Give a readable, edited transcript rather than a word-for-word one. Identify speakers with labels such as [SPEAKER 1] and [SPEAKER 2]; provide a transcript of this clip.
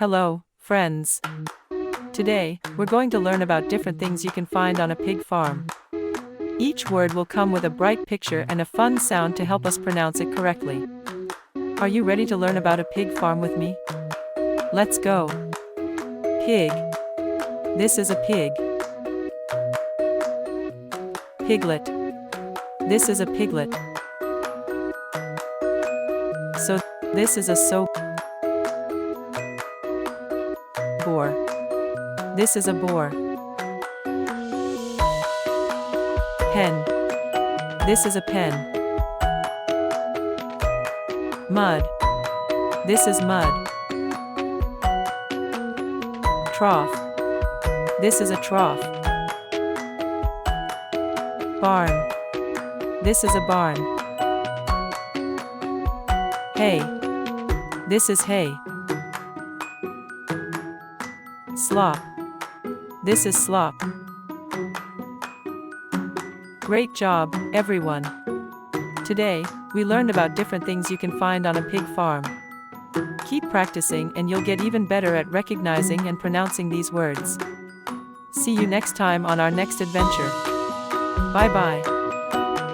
[SPEAKER 1] Hello, friends. Today, we're going to learn about different things you can find on a pig farm. Each word will come with a bright picture and a fun sound to help us pronounce it correctly. Are you ready to learn about a pig farm with me? Let's go. Pig. This is a pig. Piglet. This is a piglet. So, this is a boar. This is a boar. Pen. This is a pen. Mud. This is mud. Trough. This is a trough. Barn. This is a barn. Hay. This is hay. Slop. This is slop. Great job, everyone! Today, we learned about different things you can find on a pig farm. Keep practicing and you'll get even better at recognizing and pronouncing these words. See you next time on our next adventure. Bye-bye.